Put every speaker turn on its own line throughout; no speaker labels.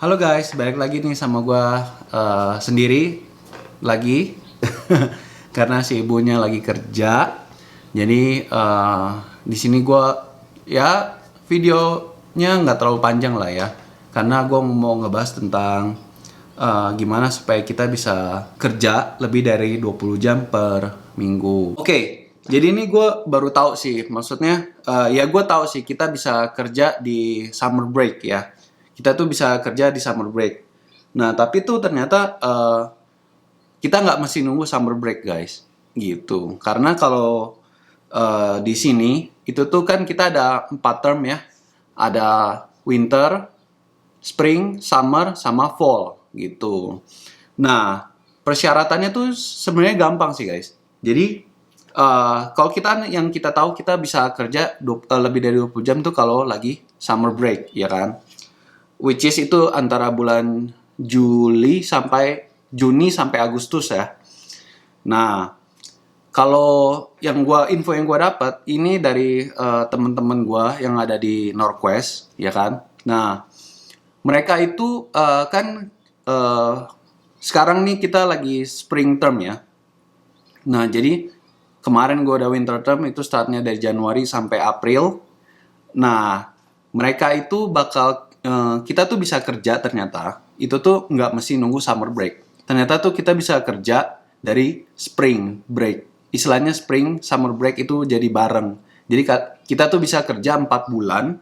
Halo guys, balik lagi nih sama gua sendiri lagi karena si ibunya lagi kerja. Jadi di sini gua ya videonya nggak terlalu panjang lah ya, karena gua mau ngebahas tentang gimana supaya kita bisa kerja lebih dari 20 jam per minggu. Oke, jadi ini gue baru tahu sih, maksudnya ya gue tahu sih kita bisa kerja di summer break ya. Kita tuh bisa kerja di summer break. Nah, tapi tuh ternyata kita nggak mesti nunggu summer break, guys. Gitu. Karena kalau di sini itu tuh kan kita ada 4 term ya. Ada winter, spring, summer, sama fall gitu. Nah, persyaratannya tuh sebenarnya gampang sih, guys. Jadi kalau yang kita tahu kita bisa kerja lebih dari 20 jam tuh kalau lagi summer break, ya kan? Which is itu antara bulan Juni sampai Agustus ya. Nah, kalau info yang gua dapat ini dari teman-teman gua yang ada di Northwest, ya kan. Nah, mereka itu kan sekarang nih kita lagi spring term ya. Nah, jadi kemarin gua udah winter term, itu startnya dari Januari sampai April. Nah, mereka itu kita tuh bisa kerja ternyata, itu tuh nggak mesti nunggu summer break. Ternyata tuh kita bisa kerja dari spring break. Istilahnya spring, summer break itu jadi bareng. Jadi kita tuh bisa kerja 4 bulan,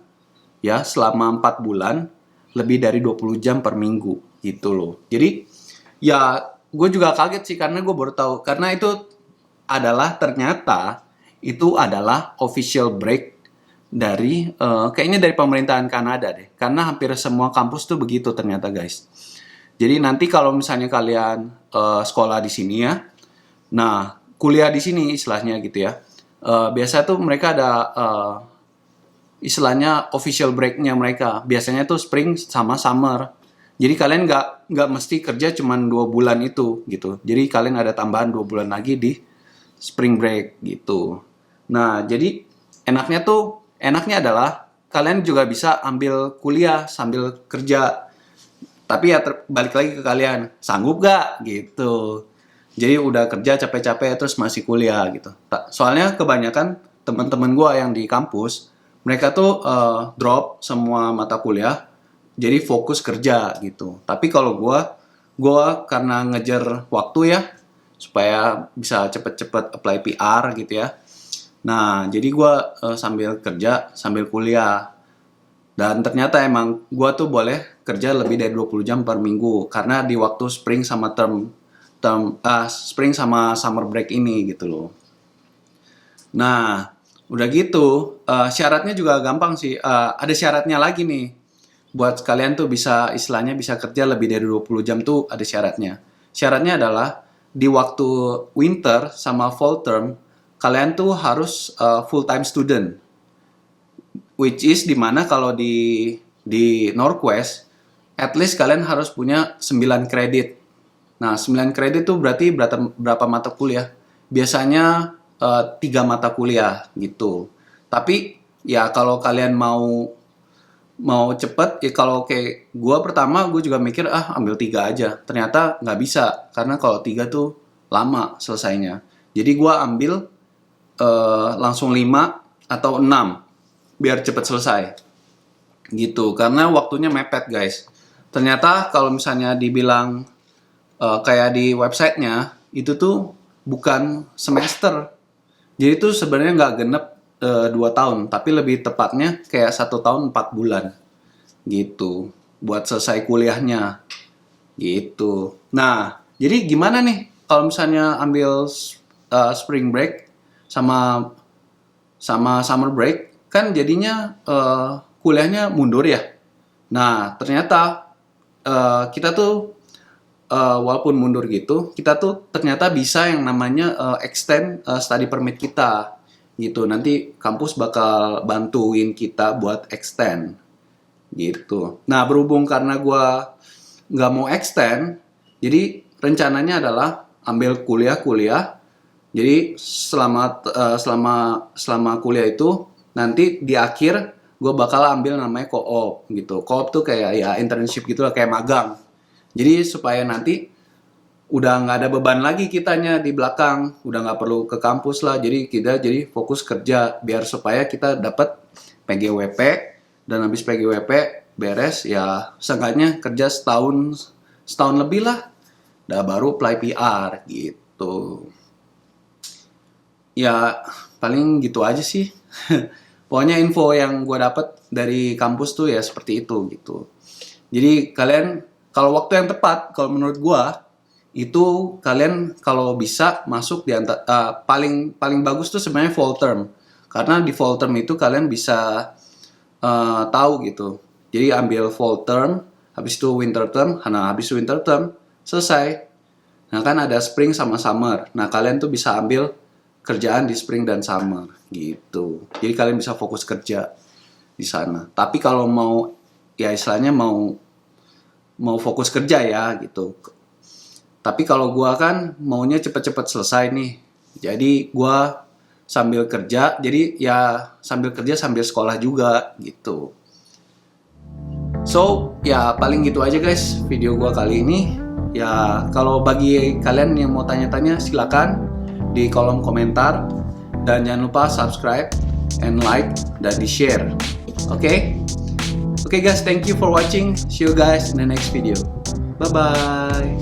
ya selama 4 bulan, lebih dari 20 jam per minggu, gitu loh. Jadi, ya gue juga kaget sih karena gue baru tahu. Karena ternyata itu adalah official break dari kayaknya dari pemerintahan Kanada deh, karena hampir semua kampus tuh begitu ternyata, guys. Jadi nanti kalau misalnya kalian sekolah di sini ya, nah kuliah di sini istilahnya gitu ya, biasa tuh mereka ada istilahnya official breaknya mereka. Biasanya tuh spring sama summer. Jadi kalian nggak mesti kerja cuma 2 bulan itu gitu. Jadi kalian ada tambahan 2 bulan lagi di spring break gitu. Nah, jadi enaknya adalah kalian juga bisa ambil kuliah sambil kerja. Tapi ya balik lagi ke kalian, sanggup gak gitu. Jadi udah kerja capek-capek terus masih kuliah gitu. Soalnya kebanyakan teman-teman gue yang di kampus, mereka tuh drop semua mata kuliah, jadi fokus kerja gitu. Tapi kalau gue karena ngejar waktu ya, supaya bisa cepet-cepet apply PR gitu ya. Nah, jadi gue sambil kerja, sambil kuliah. Dan ternyata emang gue tuh boleh kerja lebih dari 20 jam per minggu. Karena di waktu spring sama spring sama summer break ini gitu loh. Nah, udah gitu, syaratnya juga gampang sih. Ada syaratnya lagi nih. Buat kalian tuh bisa, istilahnya bisa kerja lebih dari 20 jam tuh ada syaratnya. Syaratnya adalah di waktu winter sama fall term, kalian tuh harus full time student, which is dimana kalau di Northwest at least kalian harus punya 9 kredit. Nah, 9 kredit tuh berarti berapa mata kuliah? Biasanya 3 mata kuliah gitu. Tapi ya kalau kalian mau cepet ya, kalau kayak gue juga mikir ambil 3 aja. Ternyata nggak bisa karena kalau 3 tuh lama selesainya. Jadi gue ambil langsung 5 atau 6 biar cepet selesai gitu, karena waktunya mepet, guys. Ternyata kalau misalnya dibilang kayak di websitenya itu tuh bukan semester, jadi tuh sebenarnya nggak genep 2 tahun, tapi lebih tepatnya kayak 1 tahun 4 bulan gitu buat selesai kuliahnya gitu. Nah, jadi gimana nih kalau misalnya ambil spring break sama sama summer break, kan jadinya kuliahnya mundur ya. Nah, ternyata kita tuh walaupun mundur gitu, kita tuh ternyata bisa yang namanya extend study permit kita gitu. Nanti kampus bakal bantuin kita buat extend gitu. Nah, berhubung karena gue nggak mau extend, jadi rencananya adalah ambil kuliah. Jadi selama kuliah itu nanti di akhir gue bakal ambil namanya co-op gitu. Co-op tuh kayak ya internship gitu lah, kayak magang. Jadi supaya nanti udah nggak ada beban lagi kitanya di belakang, udah nggak perlu ke kampus lah. Jadi kita jadi fokus kerja biar supaya kita dapat PGWP, dan habis PGWP beres ya seenggaknya kerja setahun lebih lah. Udah baru apply PR gitu. Ya paling gitu aja sih. Pokoknya info yang gue dapat dari kampus tuh ya seperti itu gitu. Jadi kalian kalau waktu yang tepat, kalau menurut gue itu kalian kalau bisa masuk di paling bagus tuh sebenarnya fall term. Karena di fall term itu kalian bisa tahu gitu. Jadi ambil fall term, habis itu winter term, nah habis winter term selesai. Nah kan ada spring sama summer. Nah kalian tuh bisa ambil kerjaan di spring dan summer gitu. Jadi kalian bisa fokus kerja di sana. Tapi kalau mau ya istilahnya mau fokus kerja ya gitu. Tapi kalau gua kan maunya cepet-cepet selesai nih. Jadi gua sambil kerja, jadi ya sambil kerja sambil sekolah juga gitu. So, ya paling gitu aja guys video gua kali ini. Ya kalau bagi kalian yang mau tanya-tanya silakan di kolom komentar, dan jangan lupa subscribe and like dan di share. Oke guys, thank you for watching. See you guys in the next video. Bye bye.